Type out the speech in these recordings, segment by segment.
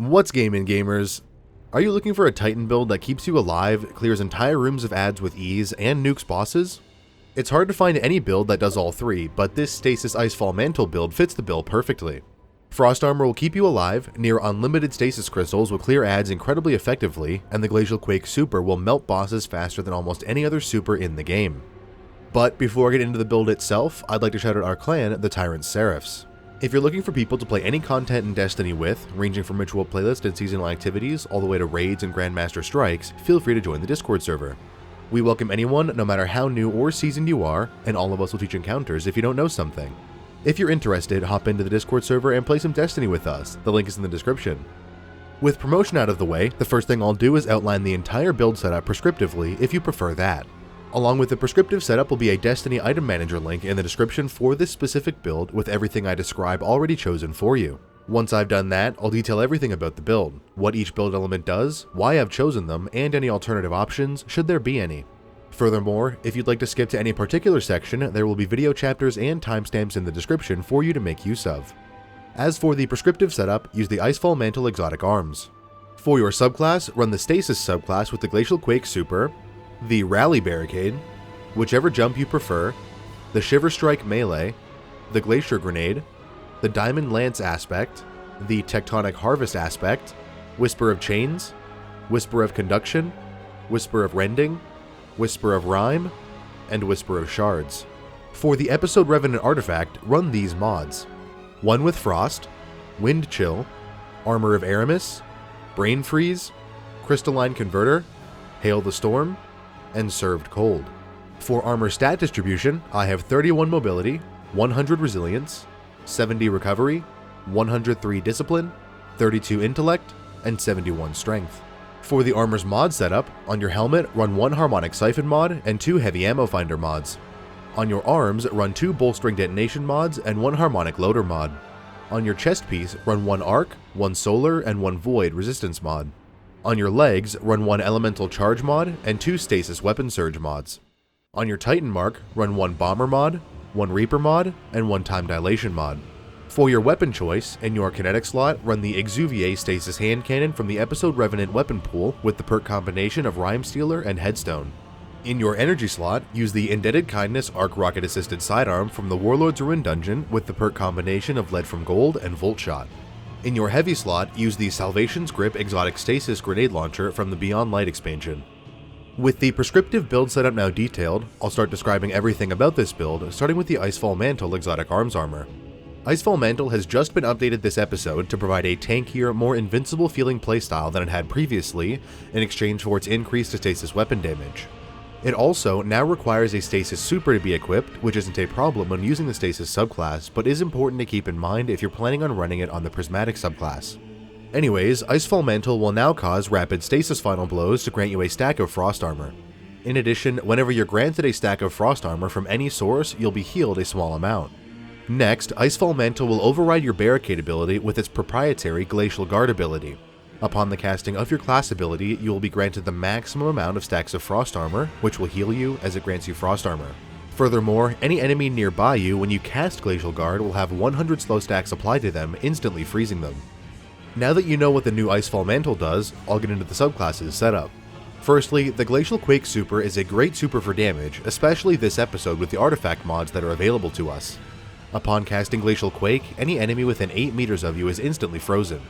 What's gaming, gamers? Are you looking for a Titan build that keeps you alive, clears entire rooms of adds with ease, and nukes bosses? It's hard to find any build that does all three, but this Stasis Icefall Mantle build fits the bill perfectly. Frost Armor will keep you alive, near unlimited Stasis Crystals will clear adds incredibly effectively, and the Glacial Quake Super will melt bosses faster than almost any other super in the game. But before I get into the build itself, I'd like to shout out our clan, the Tyrant Seraphs. If you're looking for people to play any content in Destiny with, ranging from ritual playlists and seasonal activities all the way to raids and Grandmaster strikes, feel free to join the Discord server. We welcome anyone, no matter how new or seasoned you are, and all of us will teach encounters if you don't know something. If you're interested, hop into the Discord server and play some Destiny with us, the link is in the description. With promotion out of the way, the first thing I'll do is outline the entire build setup prescriptively if you prefer that. Along with the prescriptive setup will be a Destiny item manager link in the description for this specific build with everything I describe already chosen for you. Once I've done that, I'll detail everything about the build, what each build element does, why I've chosen them, and any alternative options, should there be any. Furthermore, if you'd like to skip to any particular section, there will be video chapters and timestamps in the description for you to make use of. As for the prescriptive setup, use the Icefall Mantle exotic arms. For your subclass, run the Stasis subclass with the Glacial Quake Super, the Rally Barricade, whichever jump you prefer, the Shiver Strike Melee, the Glacier Grenade, the Diamond Lance aspect, the Tectonic Harvest aspect, Whisper of Chains, Whisper of Conduction, Whisper of Rending, Whisper of Rhyme, and Whisper of Shards. For the Episode Revenant artifact, run these mods: One with Frost, Wind Chill, Armor of Aramis, Brain Freeze, Crystalline Converter, Hail the Storm, and Served Cold. For armor stat distribution, I have 31 mobility, 100 resilience, 70 recovery, 103 discipline, 32 intellect, and 71 strength. For the armor's mod setup, on your helmet run 1 harmonic siphon mod and 2 heavy ammo finder mods. On your arms run 2 bolstering detonation mods and 1 harmonic loader mod. On your chest piece run 1 arc, 1 solar, and 1 void resistance mod. On your legs, run 1 Elemental Charge mod and 2 Stasis Weapon Surge mods. On your Titan mark, run 1 Bomber mod, 1 Reaper mod, and 1 Time Dilation mod. For your weapon choice, in your kinetic slot, run the Exuvier Stasis Hand Cannon from the Episode Revenant weapon pool with the perk combination of Rhyme Stealer and Headstone. In your energy slot, use the Indebted Kindness Arc Rocket Assisted Sidearm from the Warlord's Ruin dungeon with the perk combination of Lead from Gold and Volt Shot. In your heavy slot, use the Salvation's Grip Exotic Stasis Grenade Launcher from the Beyond Light expansion. With the prescriptive build setup now detailed, I'll start describing everything about this build, starting with the Icefall Mantle exotic arms armor. Icefall Mantle has just been updated this episode to provide a tankier, more invincible feeling playstyle than it had previously, in exchange for its increased stasis weapon damage. It also now requires a Stasis Super to be equipped, which isn't a problem when using the Stasis subclass, but is important to keep in mind if you're planning on running it on the Prismatic subclass. Anyways, Icefall Mantle will now cause rapid Stasis Final Blows to grant you a stack of Frost Armor. In addition, whenever you're granted a stack of Frost Armor from any source, you'll be healed a small amount. Next, Icefall Mantle will override your Barricade ability with its proprietary Glacial Guard ability. Upon the casting of your class ability, you will be granted the maximum amount of stacks of Frost Armor, which will heal you as it grants you Frost Armor. Furthermore, any enemy nearby you when you cast Glacial Guard will have 100 slow stacks applied to them, instantly freezing them. Now that you know what the new Icefall Mantle does, I'll get into the subclasses setup. Firstly, the Glacial Quake Super is a great super for damage, especially this episode with the artifact mods that are available to us. Upon casting Glacial Quake, any enemy within 8 meters of you is instantly frozen.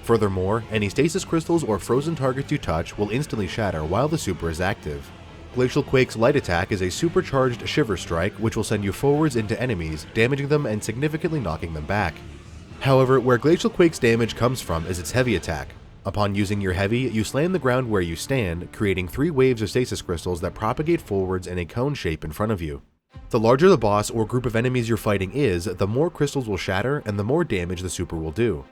Furthermore, any Stasis Crystals or frozen targets you touch will instantly shatter while the super is active. Glacial Quake's light attack is a supercharged Shiver Strike which will send you forwards into enemies, damaging them and significantly knocking them back. However, where Glacial Quake's damage comes from is its heavy attack. Upon using your heavy, you slam the ground where you stand, creating 3 waves of Stasis Crystals that propagate forwards in a cone shape in front of you. The larger the boss or group of enemies you're fighting is, the more crystals will shatter and the more damage the super will do.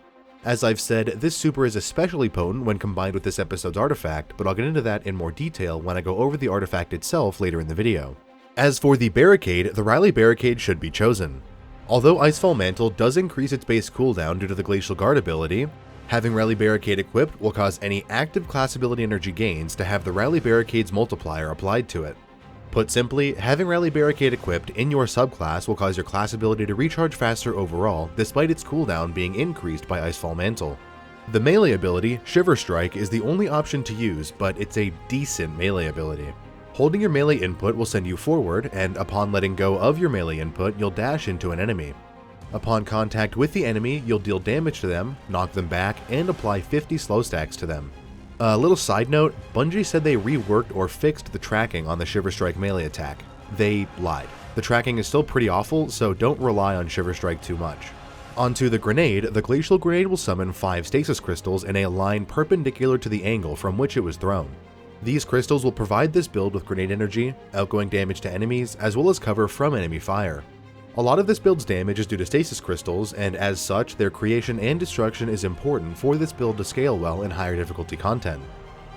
As I've said, this super is especially potent when combined with this episode's artifact, but I'll get into that in more detail when I go over the artifact itself later in the video. As for the Barricade, the Rally Barricade should be chosen. Although Icefall Mantle does increase its base cooldown due to the Glacial Guard ability, having Rally Barricade equipped will cause any active class ability energy gains to have the Rally Barricade's multiplier applied to it. Put simply, having Rally Barricade equipped in your subclass will cause your class ability to recharge faster overall, despite its cooldown being increased by Icefall Mantle. The melee ability, Shiver Strike, is the only option to use, but it's a decent melee ability. Holding your melee input will send you forward, and upon letting go of your melee input, you'll dash into an enemy. Upon contact with the enemy, you'll deal damage to them, knock them back, and apply 50 slow stacks to them. A little side note, Bungie said they reworked or fixed the tracking on the Shiver Strike melee attack. They lied. The tracking is still pretty awful, so don't rely on Shiver Strike too much. Onto the grenade, the Glacial Grenade will summon 5 Stasis Crystals in a line perpendicular to the angle from which it was thrown. These crystals will provide this build with grenade energy, outgoing damage to enemies, as well as cover from enemy fire. A lot of this build's damage is due to Stasis Crystals, and as such, their creation and destruction is important for this build to scale well in higher difficulty content.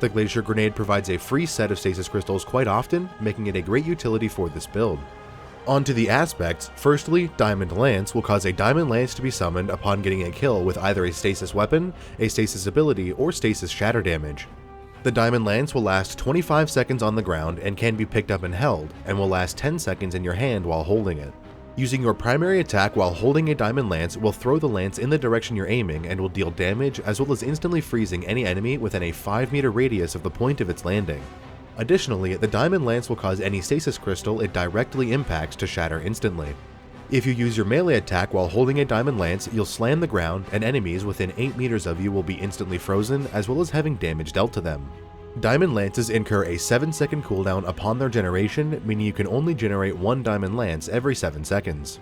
The Glacier Grenade provides a free set of Stasis Crystals quite often, making it a great utility for this build. Onto the aspects, firstly, Diamond Lance will cause a Diamond Lance to be summoned upon getting a kill with either a Stasis weapon, a Stasis ability, or Stasis shatter damage. The Diamond Lance will last 25 seconds on the ground and can be picked up and held, and will last 10 seconds in your hand while holding it. Using your primary attack while holding a Diamond Lance will throw the lance in the direction you're aiming and will deal damage, as well as instantly freezing any enemy within a 5-meter radius of the point of its landing. Additionally, the Diamond Lance will cause any Stasis Crystal it directly impacts to shatter instantly. If you use your melee attack while holding a Diamond Lance, you'll slam the ground, and enemies within 8 meters of you will be instantly frozen, as well as having damage dealt to them. Diamond Lances incur a 7-second cooldown upon their generation, meaning you can only generate 1 Diamond Lance every 7 seconds.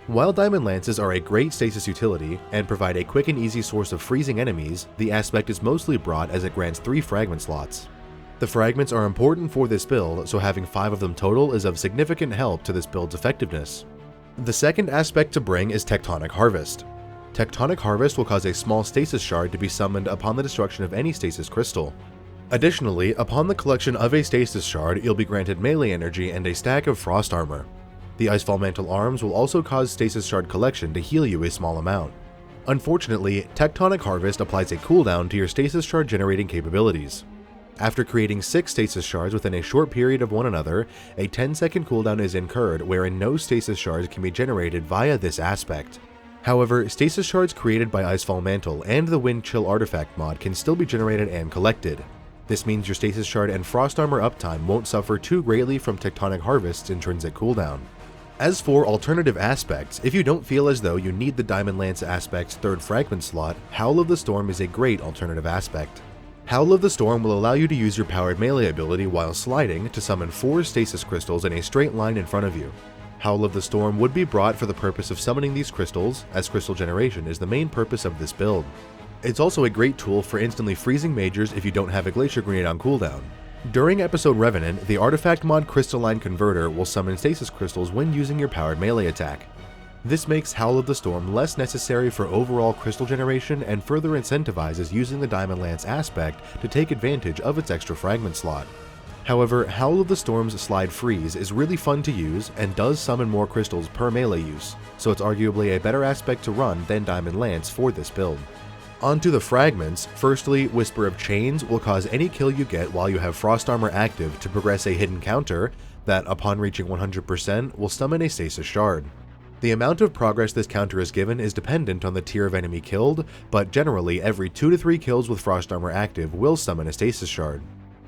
While Diamond Lances are a great stasis utility, and provide a quick and easy source of freezing enemies, the aspect is mostly brought as it grants 3 fragment slots. The fragments are important for this build, so having 5 of them total is of significant help to this build's effectiveness. The second aspect to bring is Tectonic Harvest. Tectonic Harvest will cause a small stasis shard to be summoned upon the destruction of any stasis crystal. Additionally, upon the collection of a stasis shard, you'll be granted melee energy and a stack of frost armor. The Icefall Mantle arms will also cause stasis shard collection to heal you a small amount. Unfortunately, Tectonic Harvest applies a cooldown to your stasis shard generating capabilities. After creating 6 stasis shards within a short period of one another, a 10-second cooldown is incurred wherein no stasis shards can be generated via this aspect. However, stasis shards created by Icefall Mantle and the Wind Chill artifact mod can still be generated and collected. This means your stasis shard and frost armor uptime won't suffer too greatly from Tectonic Harvest's intrinsic cooldown. As for alternative aspects, if you don't feel as though you need the Diamond Lance aspect's 3rd fragment slot, Howl of the Storm is a great alternative aspect. Howl of the Storm will allow you to use your powered melee ability while sliding to summon 4 Stasis Crystals in a straight line in front of you. Howl of the Storm would be brought for the purpose of summoning these crystals, as crystal generation is the main purpose of this build. It's also a great tool for instantly freezing mages if you don't have a Glacier Grenade on cooldown. During episode Revenant, the artifact mod Crystalline Converter will summon Stasis Crystals when using your powered melee attack. This makes Howl of the Storm less necessary for overall crystal generation and further incentivizes using the Diamond Lance aspect to take advantage of its extra fragment slot. However, Howl of the Storm's Slide Freeze is really fun to use and does summon more crystals per melee use, so it's arguably a better aspect to run than Diamond Lance for this build. Onto the fragments, firstly, Whisper of Chains will cause any kill you get while you have Frost Armor active to progress a hidden counter that, upon reaching 100%, will summon a Stasis Shard. The amount of progress this counter is given is dependent on the tier of enemy killed, but generally every 2 to 3 kills with Frost Armor active will summon a Stasis Shard.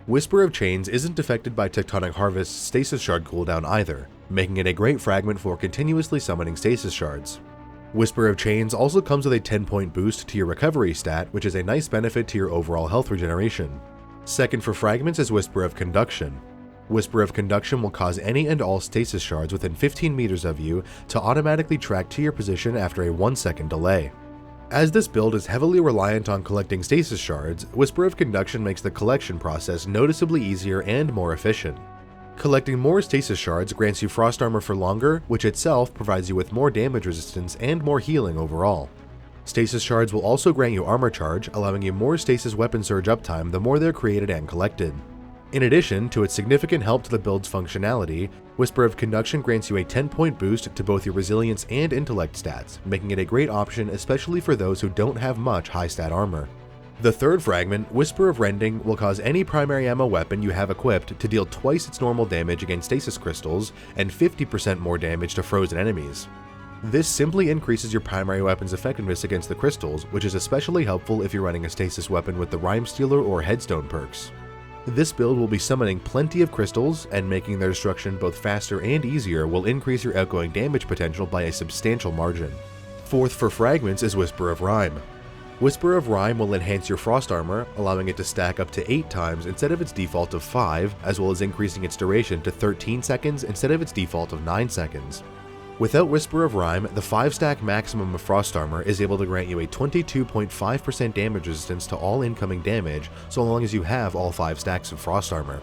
Whisper of Chains isn't affected by Tectonic Harvest's Stasis Shard cooldown either, making it a great fragment for continuously summoning Stasis Shards. Whisper of Chains also comes with a 10-point boost to your recovery stat, which is a nice benefit to your overall health regeneration. Second for fragments is Whisper of Conduction. Whisper of Conduction will cause any and all stasis shards within 15 meters of you to automatically track to your position after a 1-second delay. As this build is heavily reliant on collecting stasis shards, Whisper of Conduction makes the collection process noticeably easier and more efficient. Collecting more stasis shards grants you frost armor for longer, which itself provides you with more damage resistance and more healing overall. Stasis shards will also grant you armor charge, allowing you more stasis weapon surge uptime the more they're created and collected. In addition to its significant help to the build's functionality, Whisper of Conduction grants you a 10-point boost to both your resilience and intellect stats, making it a great option especially for those who don't have much high stat armor. The third fragment, Whisper of Rending, will cause any primary ammo weapon you have equipped to deal twice its normal damage against stasis crystals and 50% more damage to frozen enemies. This simply increases your primary weapon's effectiveness against the crystals, which is especially helpful if you're running a stasis weapon with the Rhyme Stealer or Headstone perks. This build will be summoning plenty of crystals, and making their destruction both faster and easier will increase your outgoing damage potential by a substantial margin. Fourth for fragments is Whisper of Rhyme. Whisper of Rhyme will enhance your frost armor, allowing it to stack up to 8 times instead of its default of 5, as well as increasing its duration to 13 seconds instead of its default of 9 seconds. Without Whisper of Rhyme, the 5-stack maximum of frost armor is able to grant you a 22.5% damage resistance to all incoming damage, so long as you have all 5 stacks of frost armor.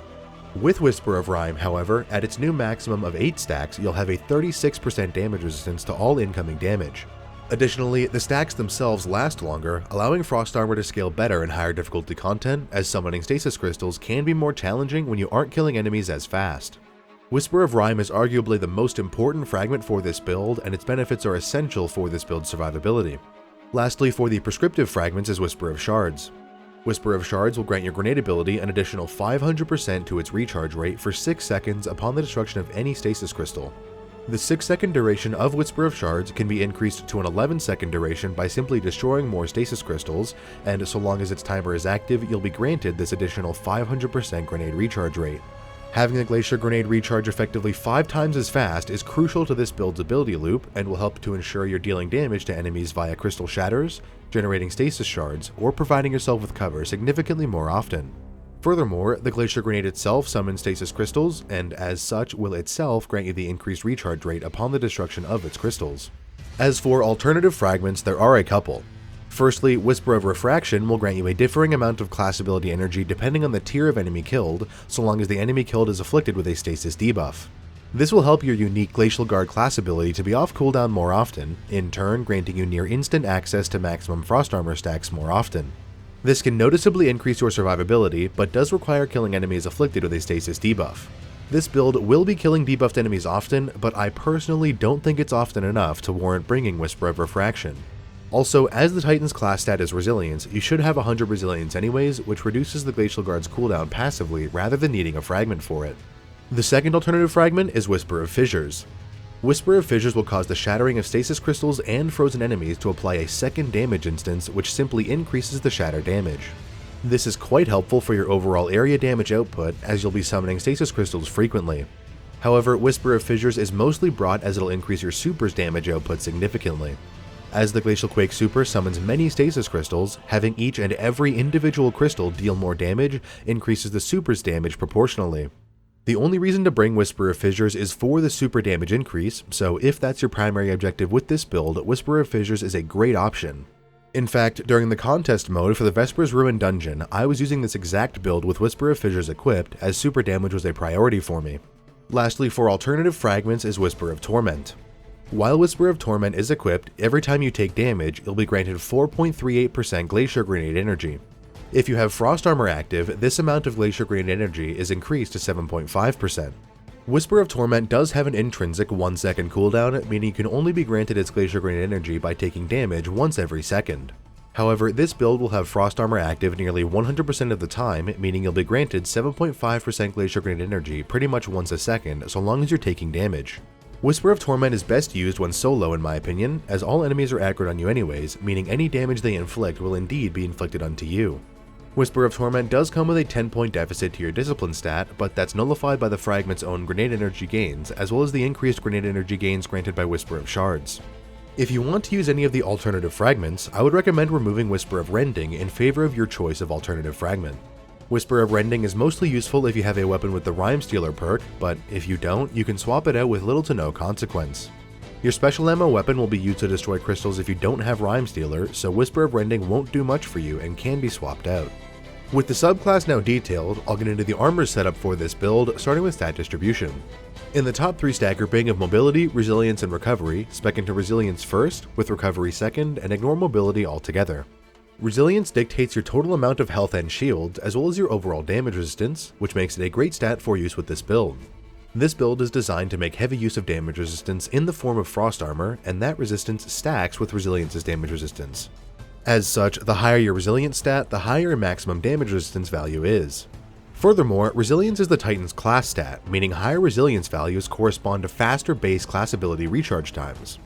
With Whisper of Rhyme, however, at its new maximum of 8 stacks, you'll have a 36% damage resistance to all incoming damage. Additionally, the stacks themselves last longer, allowing frost armor to scale better in higher difficulty content, as summoning Stasis Crystals can be more challenging when you aren't killing enemies as fast. Whisper of Rhyme is arguably the most important fragment for this build, and its benefits are essential for this build's survivability. Lastly, for the prescriptive fragments is Whisper of Shards. Whisper of Shards will grant your grenade ability an additional 500% to its recharge rate for 6 seconds upon the destruction of any Stasis Crystal. The 6-second duration of Whisper of Shards can be increased to an 11-second duration by simply destroying more Stasis Crystals, and so long as its timer is active, you'll be granted this additional 500% grenade recharge rate. Having the Glacier Grenade recharge effectively 5 times as fast is crucial to this build's ability loop, and will help to ensure you're dealing damage to enemies via Crystal Shatters, generating Stasis Shards, or providing yourself with cover significantly more often. Furthermore, the Glacier Grenade itself summons Stasis Crystals, and as such will itself grant you the increased recharge rate upon the destruction of its crystals. As for alternative fragments, there are a couple. Firstly, Whisper of Refraction will grant you a differing amount of class ability energy depending on the tier of enemy killed, so long as the enemy killed is afflicted with a stasis debuff. This will help your unique Glacial Guard class ability to be off cooldown more often, in turn granting you near instant access to maximum frost armor stacks more often. This can noticeably increase your survivability, but does require killing enemies afflicted with a stasis debuff. This build will be killing debuffed enemies often, but I personally don't think it's often enough to warrant bringing Whisper of Refraction. Also, as the Titan's class stat is Resilience, you should have 100 Resilience anyways, which reduces the Glacial Guard's cooldown passively rather than needing a fragment for it. The second alternative fragment is Whisper of Fissures. Whisper of Fissures will cause the shattering of Stasis Crystals and frozen enemies to apply a second damage instance, which simply increases the shatter damage. This is quite helpful for your overall area damage output, as you'll be summoning Stasis Crystals frequently. However, Whisper of Fissures is mostly brought as it'll increase your Super's damage output significantly. As the Glacial Quake Super summons many Stasis Crystals, having each and every individual crystal deal more damage increases the Super's damage proportionally. The only reason to bring Whisper of Fissures is for the super damage increase, so if that's your primary objective with this build, Whisper of Fissures is a great option. In fact, during the contest mode for the Vesper's Ruin dungeon, I was using this exact build with Whisper of Fissures equipped, as super damage was a priority for me. Lastly, for alternative fragments is Whisper of Torment. While Whisper of Torment is equipped, every time you take damage, you'll be granted 4.38% Glacier Grenade energy. If you have Frost Armor active, this amount of Glacier Grenade energy is increased to 7.5%. Whisper of Torment does have an intrinsic 1-second cooldown, meaning you can only be granted its Glacier Grenade energy by taking damage once every second. However, this build will have Frost Armor active nearly 100% of the time, meaning you'll be granted 7.5% Glacier Grenade energy pretty much once a second, so long as you're taking damage. Whisper of Torment is best used when solo in my opinion, as all enemies are aggroed on you anyways, meaning any damage they inflict will indeed be inflicted onto you. Whisper of Torment does come with a 10-point deficit to your discipline stat, but that's nullified by the fragment's own grenade energy gains, as well as the increased grenade energy gains granted by Whisper of Shards. If you want to use any of the alternative fragments, I would recommend removing Whisper of Rending in favor of your choice of alternative fragment. Whisper of Rending is mostly useful if you have a weapon with the Rhyme Stealer perk, but if you don't, you can swap it out with little to no consequence. Your special ammo weapon will be used to destroy crystals if you don't have Rhyme Stealer, so Whisper of Rending won't do much for you and can be swapped out. With the subclass now detailed, I'll get into the armor setup for this build, starting with stat distribution. In the top 3 stat grouping of Mobility, Resilience, and Recovery, spec into Resilience first, with Recovery second, and ignore Mobility altogether. Resilience dictates your total amount of health and shields, as well as your overall damage resistance, which makes it a great stat for use with this build. This build is designed to make heavy use of damage resistance in the form of Frost Armor, and that resistance stacks with Resilience's damage resistance. As such, the higher your Resilience stat, the higher your maximum damage resistance value is. Furthermore, Resilience is the Titan's class stat, meaning higher Resilience values correspond to faster base class ability recharge times.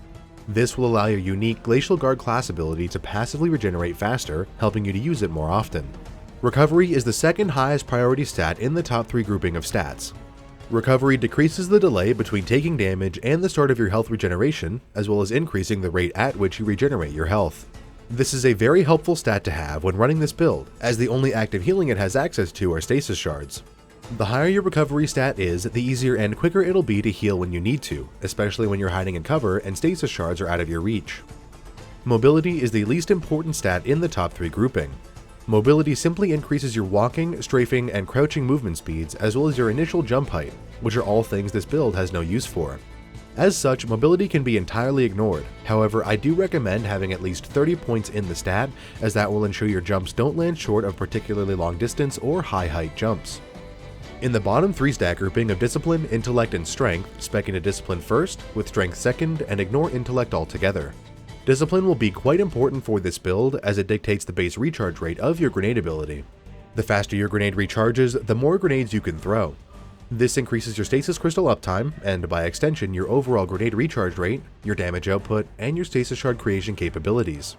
This will allow your unique Glacial Guard class ability to passively regenerate faster, helping you to use it more often. Recovery is the second highest priority stat in the top 3 grouping of stats. Recovery decreases the delay between taking damage and the start of your health regeneration, as well as increasing the rate at which you regenerate your health. This is a very helpful stat to have when running this build, as the only active healing it has access to are stasis shards. The higher your recovery stat is, the easier and quicker it'll be to heal when you need to, especially when you're hiding in cover and stasis shards are out of your reach. Mobility is the least important stat in the top 3 grouping. Mobility simply increases your walking, strafing, and crouching movement speeds, as well as your initial jump height, which are all things this build has no use for. As such, mobility can be entirely ignored. However, I do recommend having at least 30 points in the stat, as that will ensure your jumps don't land short of particularly long distance or high height jumps. In the bottom 3 stat grouping of Discipline, Intellect, and Strength, spec into Discipline first, with Strength second, and ignore Intellect altogether. Discipline will be quite important for this build, as it dictates the base recharge rate of your grenade ability. The faster your grenade recharges, the more grenades you can throw. This increases your Stasis Crystal uptime, and by extension your overall grenade recharge rate, your damage output, and your Stasis Shard creation capabilities.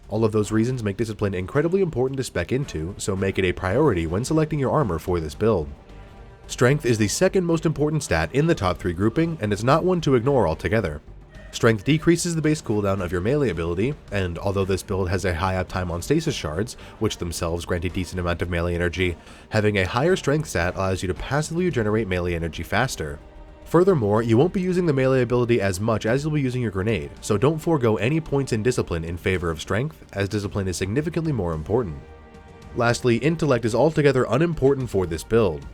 All of those reasons make Discipline incredibly important to spec into, so make it a priority when selecting your armor for this build. Strength is the second most important stat in the top 3 grouping, and it's not one to ignore altogether. Strength decreases the base cooldown of your melee ability, and although this build has a high uptime on stasis shards, which themselves grant a decent amount of melee energy, having a higher strength stat allows you to passively regenerate melee energy faster. Furthermore, you won't be using the melee ability as much as you'll be using your grenade, so don't forego any points in Discipline in favor of Strength, as Discipline is significantly more important. Lastly, Intellect is altogether unimportant for this build.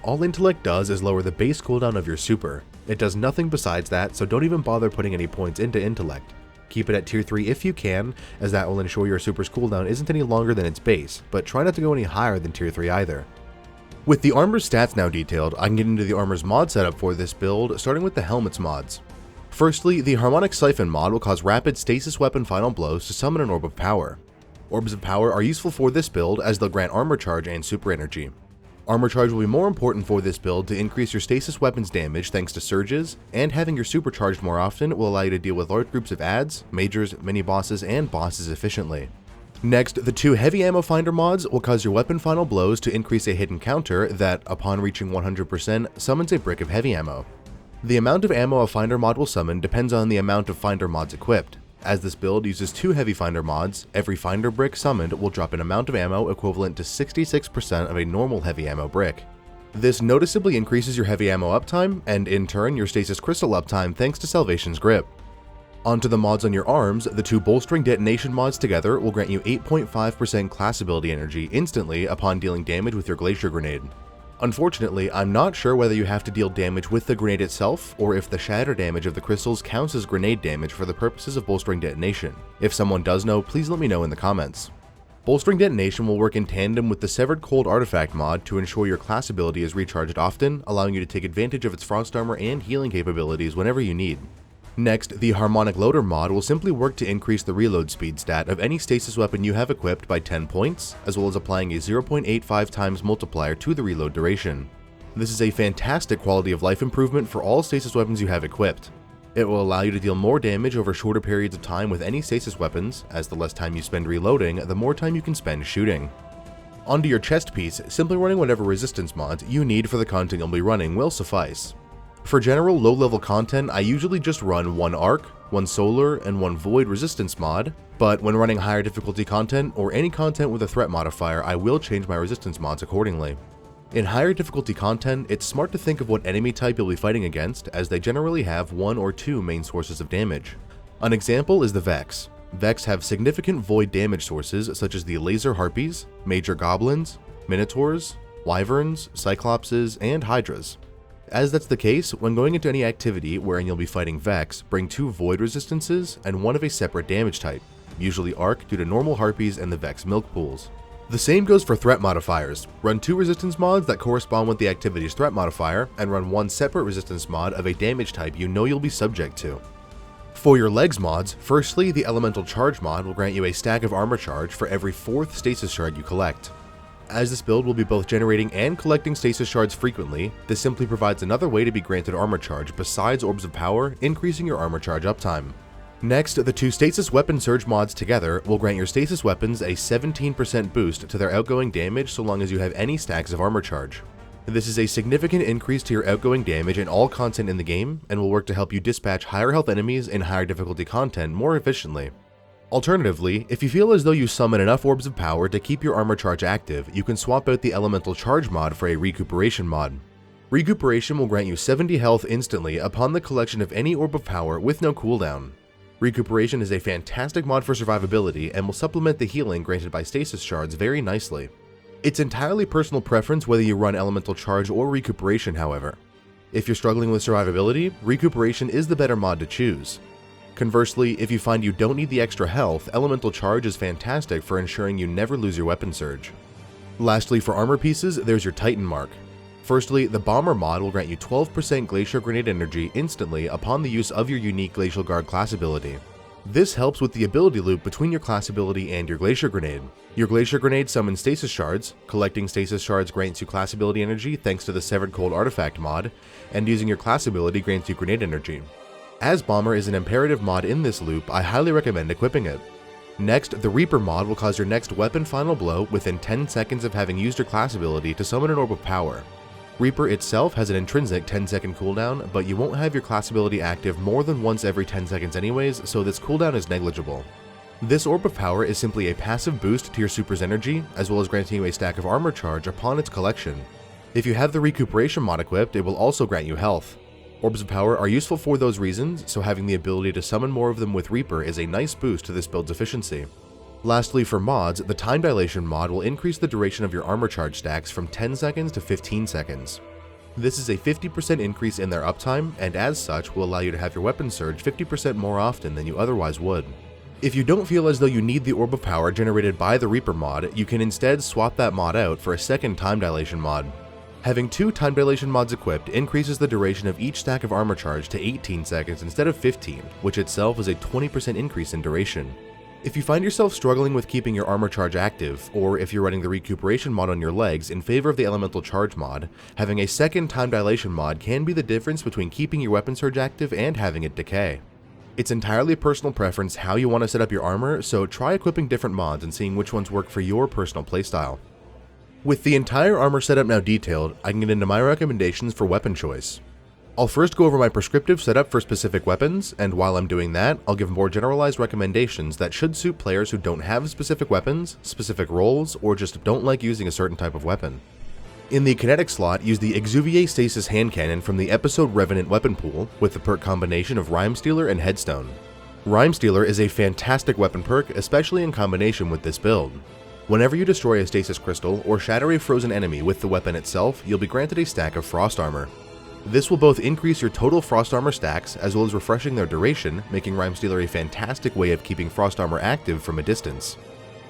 All Intellect does is lower the base cooldown of your super. It does nothing besides that, so don't even bother putting any points into Intellect. Keep it at tier 3 if you can, as that will ensure your super's cooldown isn't any longer than its base, but try not to go any higher than tier 3 either. With the armor's stats now detailed, I can get into the armor's mod setup for this build, starting with the helmet's mods. Firstly, the Harmonic Siphon mod will cause rapid stasis weapon final blows to summon an Orb of Power. Orbs of Power are useful for this build as they'll grant armor charge and super energy. Armor charge will be more important for this build to increase your stasis weapons damage thanks to surges, and having your super charged more often will allow you to deal with large groups of adds, majors, mini-bosses, and bosses efficiently. Next, the 2 heavy ammo finder mods will cause your weapon final blows to increase a hidden counter that, upon reaching 100%, summons a brick of heavy ammo. The amount of ammo a finder mod will summon depends on the amount of finder mods equipped. As this build uses 2 heavy finder mods, every finder brick summoned will drop an amount of ammo equivalent to 66% of a normal heavy ammo brick. This noticeably increases your heavy ammo uptime, and in turn your stasis crystal uptime thanks to Salvation's Grip. Onto the mods on your arms, the 2 bolstering detonation mods together will grant you 8.5% class ability energy instantly upon dealing damage with your Glacier Grenade. Unfortunately, I'm not sure whether you have to deal damage with the grenade itself, or if the shatter damage of the crystals counts as grenade damage for the purposes of bolstering detonation. If someone does know, please let me know in the comments. Bolstering detonation will work in tandem with the Severed Cold Artifact mod to ensure your class ability is recharged often, allowing you to take advantage of its frost armor and healing capabilities whenever you need. Next, the Harmonic Loader mod will simply work to increase the reload speed stat of any stasis weapon you have equipped by 10 points, as well as applying a 0.85 times multiplier to the reload duration. This is a fantastic quality of life improvement for all stasis weapons you have equipped. It will allow you to deal more damage over shorter periods of time with any stasis weapons, as the less time you spend reloading, the more time you can spend shooting. Onto your chest piece, simply running whatever resistance mods you need for the content you'll be running will suffice. For general low-level content, I usually just run 1 Arc, 1 Solar, and 1 Void resistance mod, but when running higher difficulty content or any content with a threat modifier, I will change my resistance mods accordingly. In higher difficulty content, it's smart to think of what enemy type you'll be fighting against, as they generally have 1 or 2 main sources of damage. An example is the Vex. Vex have significant void damage sources such as the Laser Harpies, Major Goblins, Minotaurs, Wyverns, Cyclopses, and Hydras. As that's the case, when going into any activity wherein you'll be fighting Vex, bring 2 Void resistances and 1 of a separate damage type, usually Arc due to normal Harpies and the Vex milk pools. The same goes for threat modifiers. Run 2 resistance mods that correspond with the activity's threat modifier, and run 1 separate resistance mod of a damage type you know you'll be subject to. For your legs mods, firstly, the Elemental Charge mod will grant you a stack of armor charge for every 4th stasis shard you collect. As this build will be both generating and collecting stasis shards frequently, this simply provides another way to be granted armor charge besides Orbs of Power, increasing your armor charge uptime. Next, the two Stasis Weapon Surge mods together will grant your Stasis weapons a 17% boost to their outgoing damage so long as you have any stacks of armor charge. This is a significant increase to your outgoing damage in all content in the game, and will work to help you dispatch higher health enemies in higher difficulty content more efficiently. Alternatively, if you feel as though you summon enough orbs of power to keep your armor charge active, you can swap out the Elemental Charge mod for a Recuperation mod. Recuperation will grant you 70 health instantly upon the collection of any orb of power with no cooldown. Recuperation is a fantastic mod for survivability and will supplement the healing granted by stasis shards very nicely. It's entirely personal preference whether you run Elemental Charge or Recuperation, however. If you're struggling with survivability, Recuperation is the better mod to choose. Conversely, if you find you don't need the extra health, Elemental Charge is fantastic for ensuring you never lose your weapon surge. Lastly, for armor pieces, there's your Titan mark. Firstly, the Bomber mod will grant you 12% Glacial Grenade energy instantly upon the use of your unique Glacial Guard class ability. This helps with the ability loop between your class ability and your Glacial Grenade. Your Glacial Grenade summons Stasis Shards, collecting Stasis Shards grants you class ability energy thanks to the Severed Cold Artifact mod, and using your class ability grants you grenade energy. As Bomber is an imperative mod in this loop, I highly recommend equipping it. Next, the Reaper mod will cause your next weapon final blow within 10 seconds of having used your class ability to summon an orb of power. Reaper itself has an intrinsic 10-second cooldown, but you won't have your class ability active more than once every 10 seconds anyways, so this cooldown is negligible. This orb of power is simply a passive boost to your super's energy, as well as granting you a stack of armor charge upon its collection. If you have the Recuperation mod equipped, it will also grant you health. Orbs of power are useful for those reasons, so having the ability to summon more of them with Reaper is a nice boost to this build's efficiency. Lastly, for mods, the Time Dilation mod will increase the duration of your armor charge stacks from 10 seconds to 15 seconds. This is a 50% increase in their uptime, and as such will allow you to have your weapon surge 50% more often than you otherwise would. If you don't feel as though you need the Orb of Power generated by the Reaper mod, you can instead swap that mod out for a second Time Dilation mod. Having two Time Dilation mods equipped increases the duration of each stack of armor charge to 18 seconds instead of 15, which itself is a 20% increase in duration. If you find yourself struggling with keeping your armor charge active, or if you're running the Recuperation mod on your legs in favor of the Elemental Charge mod, having a second Time Dilation mod can be the difference between keeping your weapon surge active and having it decay. It's entirely personal preference how you want to set up your armor, so try equipping different mods and seeing which ones work for your personal playstyle. With the entire armor setup now detailed, I can get into my recommendations for weapon choice. I'll first go over my prescriptive setup for specific weapons, and while I'm doing that, I'll give more generalized recommendations that should suit players who don't have specific weapons, specific roles, or just don't like using a certain type of weapon. In the kinetic slot, use the Exuvier Stasis Hand Cannon from the Episode Revenant weapon pool with the perk combination of Rhyme Stealer and Headstone. Rhyme Stealer is a fantastic weapon perk, especially in combination with this build. Whenever you destroy a Stasis Crystal or shatter a frozen enemy with the weapon itself, you'll be granted a stack of Frost Armor. This will both increase your total Frost Armor stacks as well as refreshing their duration, making Rhyme Stealer a fantastic way of keeping Frost Armor active from a distance.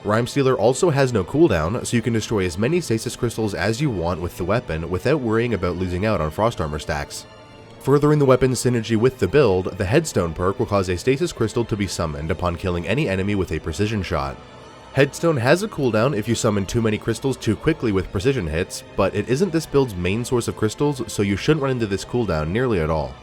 Rhyme Stealer also has no cooldown, so you can destroy as many Stasis Crystals as you want with the weapon without worrying about losing out on Frost Armor stacks. Furthering the weapon's synergy with the build, the Headstone perk will cause a Stasis Crystal to be summoned upon killing any enemy with a precision shot. Headstone has a cooldown if you summon too many crystals too quickly with precision hits, but it isn't this build's main source of crystals, so you shouldn't run into this cooldown nearly at all.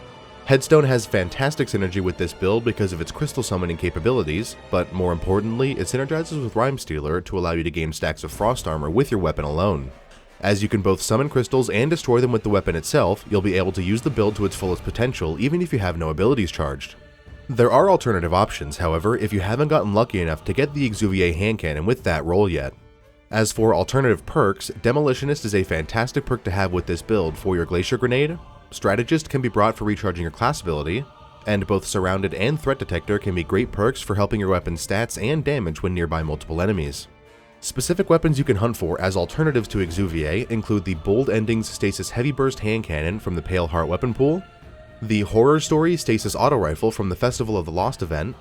Headstone has fantastic synergy with this build because of its crystal summoning capabilities, but more importantly, it synergizes with Rhyme Stealer to allow you to gain stacks of Frost Armor with your weapon alone. As you can both summon crystals and destroy them with the weapon itself, you'll be able to use the build to its fullest potential even if you have no abilities charged. There are alternative options, however, if you haven't gotten lucky enough to get the Exuvier Hand Cannon with that role yet. As for alternative perks, Demolitionist is a fantastic perk to have with this build for your Glacial Grenade, Strategist can be brought for recharging your class ability, and both Surrounded and Threat Detector can be great perks for helping your weapon's stats and damage when nearby multiple enemies. Specific weapons you can hunt for as alternatives to Exuvier include the Bold Endings Stasis Heavy Burst Hand Cannon from the Pale Heart weapon pool, the Horror Story Stasis Auto Rifle from the Festival of the Lost event,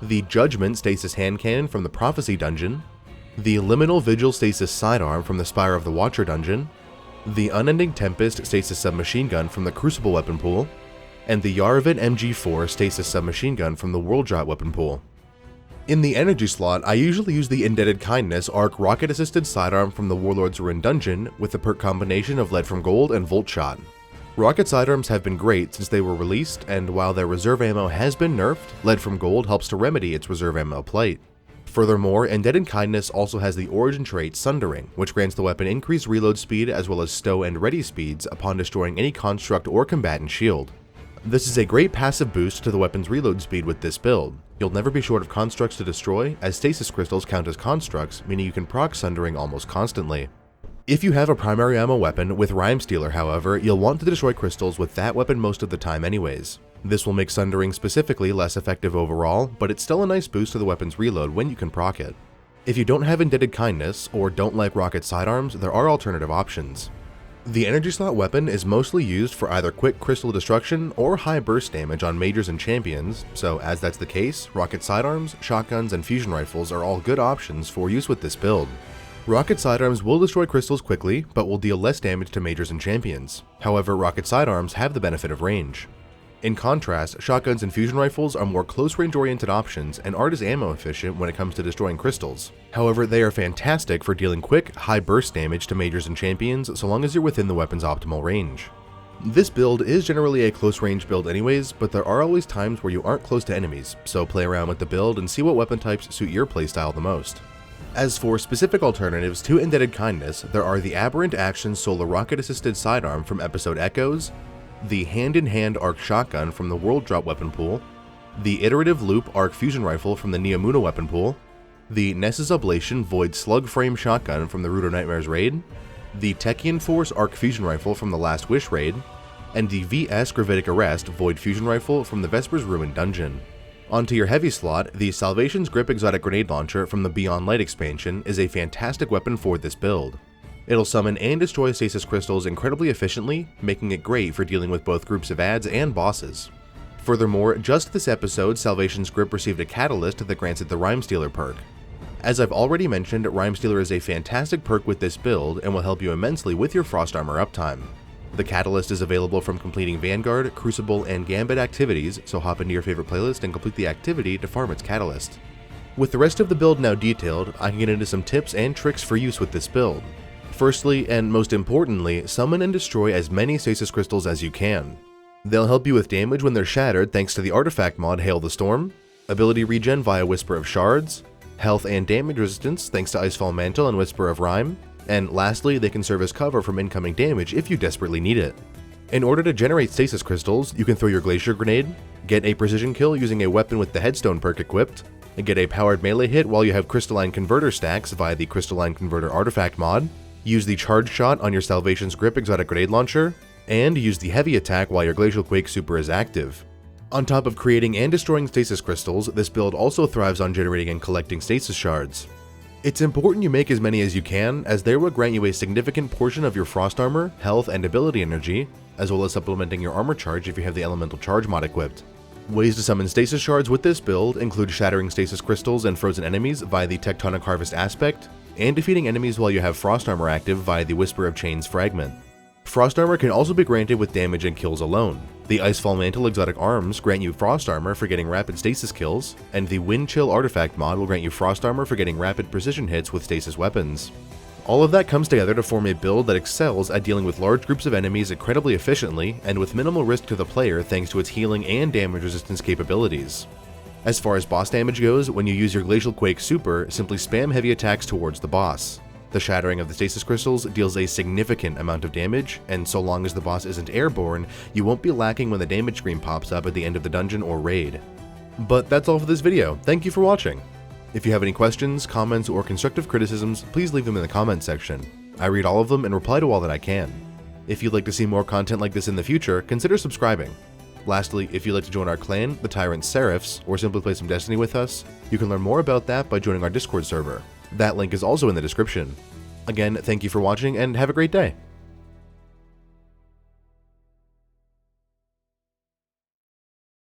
the Judgment Stasis Hand Cannon from the Prophecy dungeon, the Liminal Vigil Stasis Sidearm from the Spire of the Watcher dungeon, the Unending Tempest Stasis Submachine Gun from the Crucible weapon pool, and the Yaravit MG4 Stasis Submachine Gun from the World Drought weapon pool. In the energy slot, I usually use the Indebted Kindness Arc Rocket Assisted Sidearm from the Warlord's Ruin dungeon with the perk combination of Lead from Gold and Volt Shot. Rocket sidearms have been great since they were released, and while their reserve ammo has been nerfed, lead from gold helps to remedy its reserve ammo plight. Furthermore, Indebted Kindness also has the origin trait Sundering, which grants the weapon increased reload speed as well as stow and ready speeds upon destroying any construct or combatant shield. This is a great passive boost to the weapon's reload speed with this build. You'll never be short of constructs to destroy, as Stasis Crystals count as constructs, meaning you can proc Sundering almost constantly. If you have a primary ammo weapon with Rhyme Stealer, however, you'll want to destroy crystals with that weapon most of the time anyways. This will make Sundering specifically less effective overall, but it's still a nice boost to the weapon's reload when you can proc it. If you don't have Indebted Kindness, or don't like rocket sidearms, there are alternative options. The energy slot weapon is mostly used for either quick crystal destruction or high burst damage on majors and champions, so as that's the case, rocket sidearms, shotguns, and fusion rifles are all good options for use with this build. Rocket sidearms will destroy crystals quickly, but will deal less damage to majors and champions. However, rocket sidearms have the benefit of range. In contrast, shotguns and fusion rifles are more close-range oriented options and aren't as ammo efficient when it comes to destroying crystals. However, they are fantastic for dealing quick, high burst damage to majors and champions so long as you're within the weapon's optimal range. This build is generally a close-range build anyways, but there are always times where you aren't close to enemies, so play around with the build and see what weapon types suit your playstyle the most. As for specific alternatives to Indebted Kindness, there are the Aberrant Action Solar Rocket Assisted Sidearm from Episode Echoes, the Hand-in-Hand Arc Shotgun from the World Drop weapon pool, the Iterative Loop Arc Fusion Rifle from the Neomuna weapon pool, the Ness's Oblation Void Slug Frame Shotgun from the Rudo Nightmares raid, the Techian Force Arc Fusion Rifle from the Last Wish raid, and the VS Gravitic Arrest Void Fusion Rifle from the Vesper's Ruin dungeon. Onto your heavy slot, the Salvation's Grip Exotic Grenade Launcher from the Beyond Light expansion is a fantastic weapon for this build. It'll summon and destroy Stasis Crystals incredibly efficiently, making it great for dealing with both groups of adds and bosses. Furthermore, just this episode, Salvation's Grip received a catalyst that grants it the Rhyme Stealer perk. As I've already mentioned, Rhyme Stealer is a fantastic perk with this build and will help you immensely with your Frost Armor uptime. The catalyst is available from completing Vanguard, Crucible, and Gambit activities, so hop into your favorite playlist and complete the activity to farm its catalyst. With the rest of the build now detailed, I can get into some tips and tricks for use with this build. Firstly, and most importantly, summon and destroy as many Stasis Crystals as you can. They'll help you with damage when they're shattered thanks to the artifact mod Hail the Storm, ability regen via Whisper of Shards, health and damage resistance thanks to Icefall Mantle and Whisper of Rhyme, and lastly, they can serve as cover from incoming damage if you desperately need it. In order to generate Stasis Crystals, you can throw your Glacier Grenade, get a precision kill using a weapon with the Headstone perk equipped, and get a powered melee hit while you have Crystalline Converter stacks via the Crystalline Converter artifact mod, use the Charge Shot on your Salvation's Grip Exotic Grenade Launcher, and use the Heavy Attack while your Glacial Quake Super is active. On top of creating and destroying Stasis Crystals, this build also thrives on generating and collecting Stasis Shards. It's important you make as many as you can, as they will grant you a significant portion of your Frost Armor, health, and ability energy, as well as supplementing your armor charge if you have the Elemental Charge mod equipped. Ways to summon Stasis Shards with this build include shattering Stasis Crystals and frozen enemies via the Tectonic Harvest aspect, and defeating enemies while you have Frost Armor active via the Whisper of Chains fragment. Frost Armor can also be granted with damage and kills alone. The Icefall Mantle Exotic Arms grant you Frost Armor for getting rapid stasis kills, and the Wind Chill Artifact mod will grant you Frost Armor for getting rapid precision hits with stasis weapons. All of that comes together to form a build that excels at dealing with large groups of enemies incredibly efficiently and with minimal risk to the player thanks to its healing and damage resistance capabilities. As far as boss damage goes, when you use your Glacial Quake Super, simply spam heavy attacks towards the boss. The shattering of the Stasis Crystals deals a significant amount of damage, and so long as the boss isn't airborne, you won't be lacking when the damage screen pops up at the end of the dungeon or raid. But that's all for this video, thank you for watching. If you have any questions, comments, or constructive criticisms, please leave them in the comments section. I read all of them and reply to all that I can. If you'd like to see more content like this in the future, consider subscribing. Lastly, if you'd like to join our clan, the Tyrant Seraphs, or simply play some Destiny with us, you can learn more about that by joining our Discord server. That link is also in the description. Again, thank you for watching and have a great day.